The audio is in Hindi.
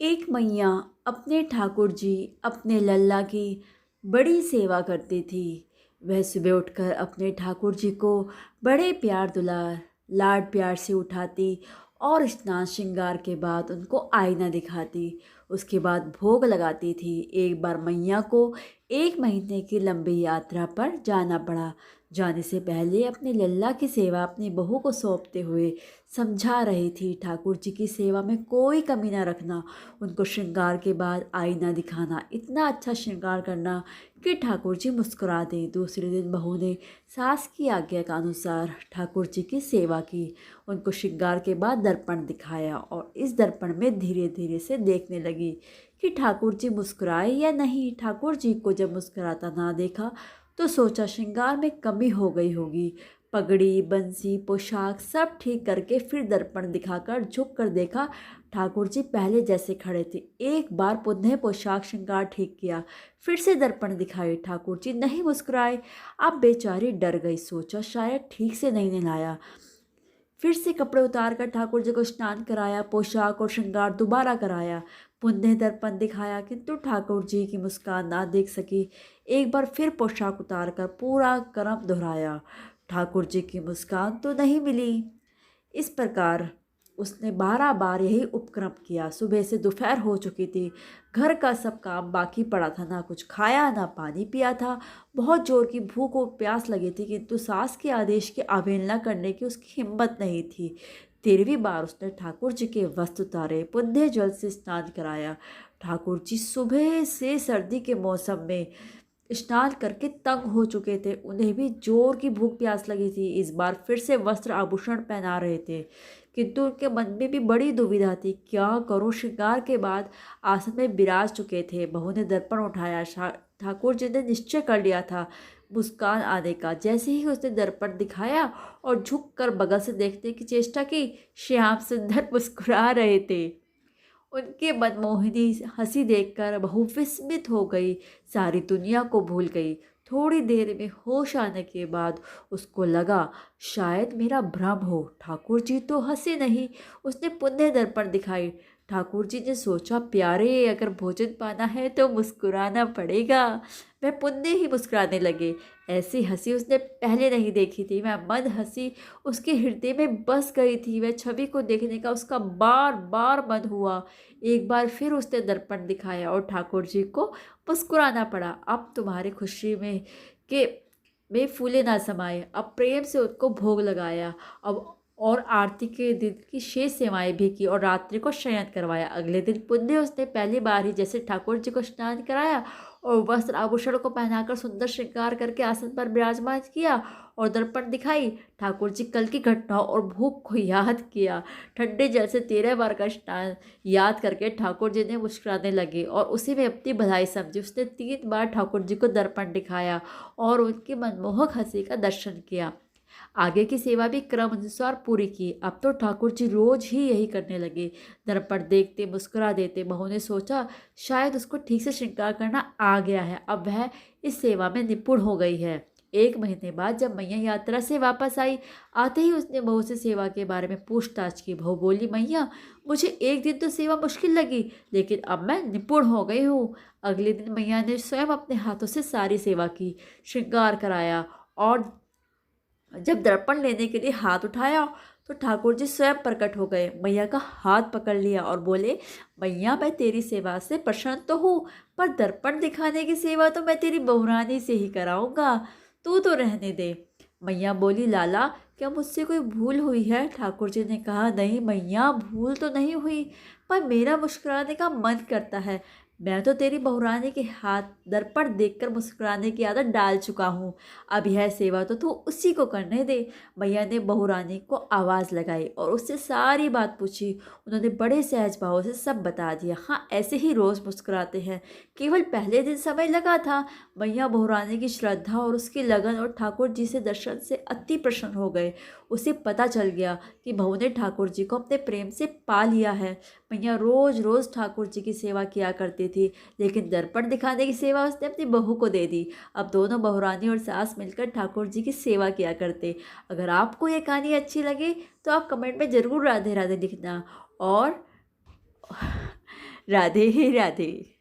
एक मैया अपने ठाकुर जी अपने लल्ला की बड़ी सेवा करती थी। वह सुबह उठकर अपने ठाकुर जी को बड़े प्यार दुलार लाड प्यार से उठाती और स्नान श्रृंगार के बाद उनको आईना दिखाती। उसके बाद भोग लगाती थी। एक बार मैया को 1 महीने की लंबी यात्रा पर जाना पड़ा। जाने से पहले अपने लल्ला की सेवा अपनी बहू को सौंपते हुए समझा रही थी, ठाकुर जी की सेवा में कोई कमी ना रखना। उनको श्रृंगार के बाद आईना दिखाना, इतना अच्छा श्रृंगार करना कि ठाकुर जी मुस्कुरा दें। दूसरे दिन बहू ने सास की आज्ञा के अनुसार ठाकुर जी की सेवा की। उनको श्रृंगार के बाद दर्पण दिखाया और इस दर्पण में धीरे धीरे से देखने लगी कि ठाकुर जी मुस्कुराए या नहीं। ठाकुर जी को जब मुस्कुराता ना देखा तो सोचा श्रृंगार में कमी हो गई होगी। पगड़ी, बंसी, पोशाक सब ठीक करके फिर दर्पण दिखाकर झुक कर देखा, ठाकुर जी पहले जैसे खड़े थे। एक बार पुनः पोशाक श्रृंगार ठीक किया, फिर से दर्पण दिखाई, ठाकुर जी नहीं मुस्कुराए। अब बेचारी डर गई, सोचा शायद ठीक से नहीं नहलाया। फिर से कपड़े उतार कर ठाकुर जी को स्नान कराया, पोशाक और श्रृंगार दोबारा कराया, पुनः दर्पण दिखाया, किंतु ठाकुर जी की मुस्कान ना देख सकी। एक बार फिर पोशाक उतार कर पूरा क्रम दोहराया, ठाकुर जी की मुस्कान तो नहीं मिली। इस प्रकार उसने 12 बार यही उपक्रम किया। सुबह से दोपहर हो चुकी थी। घर का सब काम बाकी पड़ा था, ना कुछ खाया ना पानी पिया था। बहुत जोर की भूख और प्यास लगी थी, किंतु सास के आदेश की अवहेलना करने की उसकी हिम्मत नहीं थी। 13वीं बार उसने ठाकुर जी के वस्त्र उतारे, पुनः जल से स्नान कराया। ठाकुर जी सुबह से सर्दी के मौसम में स्नान करके तंग हो चुके थे। उन्हें भी जोर की भूख प्यास लगी थी। इस बार फिर से वस्त्र आभूषण पहना रहे थे, किंतु उनके मन में भी बड़ी दुविधा थी, क्या करूं। श्रृंगार के बाद आसन में विराज चुके थे। बहू ने दर्पण उठाया। ठाकुर जी ने निश्चय कर लिया था मुस्कान आने का। जैसे ही उसने दर्पण दिखाया और झुक कर बगल से देखने की चेष्टा की, श्याम सुंदर मुस्कुरा रहे थे। उनके मनमोहिनी हंसी देखकर बहू विस्मित हो गई, सारी दुनिया को भूल गई। थोड़ी देर में होश आने के बाद उसको लगा शायद मेरा भ्रम हो, ठाकुर जी तो हंसे नहीं। उसने पुनः दर्पण दिखाई। ठाकुर जी ने सोचा, प्यारे अगर भोजन पाना है तो मुस्कुराना पड़ेगा। वह पुनः ही मुस्कुराने लगे। ऐसी हंसी उसने पहले नहीं देखी थी। वह मंद हंसी उसके हृदय में बस गई थी। वह छवि को देखने का उसका बार बार मन हुआ। एक बार फिर उसने दर्पण दिखाया और ठाकुर जी को मुस्कुराना पड़ा। अब तुम्हारी खुशी के में फूले ना समाये। अब प्रेम से उसको भोग लगाया। अब और आरती के दिन की शेष सेवाएं भी की और रात्रि को शयन करवाया। अगले दिन पुण्य उसने पहली बार ही जैसे ठाकुर जी को स्नान कराया और वस्त्र आभूषण को पहनाकर सुंदर श्रृंगार करके आसन पर विराजमान किया और दर्पण दिखाई। ठाकुर जी कल की घटनाओं और भूख को याद किया। ठंडे जल से 13 बार का स्नान याद करके ठाकुर जी ने मुस्कुराने लगे और उसी में अपनी बधाई समझी। उसने 3 बार ठाकुर जी को दर्पण दिखाया और उनकी मनमोहक हंसी का दर्शन किया। आगे की सेवा भी क्रम अनुसार पूरी की। अब तो ठाकुर जी रोज ही यही करने लगे, दर्पण देखते मुस्कुरा देते। बहू ने सोचा शायद उसको ठीक से श्रृंगार करना आ गया है, अब वह इस सेवा में निपुण हो गई है। 1 महीने बाद जब मैया यात्रा से वापस आई, आते ही उसने बहू से सेवा के बारे में पूछताछ की। बहू बोली, मैया मुझे एक दिन तो सेवा मुश्किल लगी, लेकिन अब मैं निपुण हो गई हूँ। अगले दिन मैया ने स्वयं अपने हाथों से सारी सेवा की, श्रृंगार कराया और जब दर्पण लेने के लिए हाथ उठाया तो ठाकुर जी स्वयं प्रकट हो गए। मैया का हाथ पकड़ लिया और बोले, मैया मैं तेरी सेवा से प्रसन्न तो हूँ, पर दर्पण दिखाने की सेवा तो मैं तेरी बहुरानी से ही कराऊंगा, तू तो रहने दे। मैया बोली, लाला क्या मुझसे कोई भूल हुई है। ठाकुर जी ने कहा, नहीं मैया भूल तो नहीं हुई, पर मेरा मुस्कुराने का मन करता है। मैं तो तेरी बहुरानी के हाथ दर्पण देखकर मुस्कुराने की आदत डाल चुका हूँ। अब यह सेवा तो तू उसी को करने दे। मैया ने बहुरानी को आवाज़ लगाई और उससे सारी बात पूछी। उन्होंने बड़े सहज भाव से सब बता दिया। हाँ, ऐसे ही रोज़ मुस्कुराते हैं, केवल पहले दिन समय लगा था। मैया बहुरानी की श्रद्धा और उसकी लगन और ठाकुर जी से दर्शन से अति प्रसन्न हो गए। उसे पता चल गया कि बहू ने ठाकुर जी को अपने प्रेम से पा लिया है। मैया रोज़ रोज़ ठाकुर जी की सेवा किया करती थी, लेकिन दर्पण दिखाने की सेवा उसने अपनी बहू को दे दी। अब दोनों बहुरानी और सास मिलकर ठाकुर जी की सेवा किया करते। अगर आपको ये कहानी अच्छी लगे तो आप कमेंट में ज़रूर राधे राधे लिखना और राधे राधे।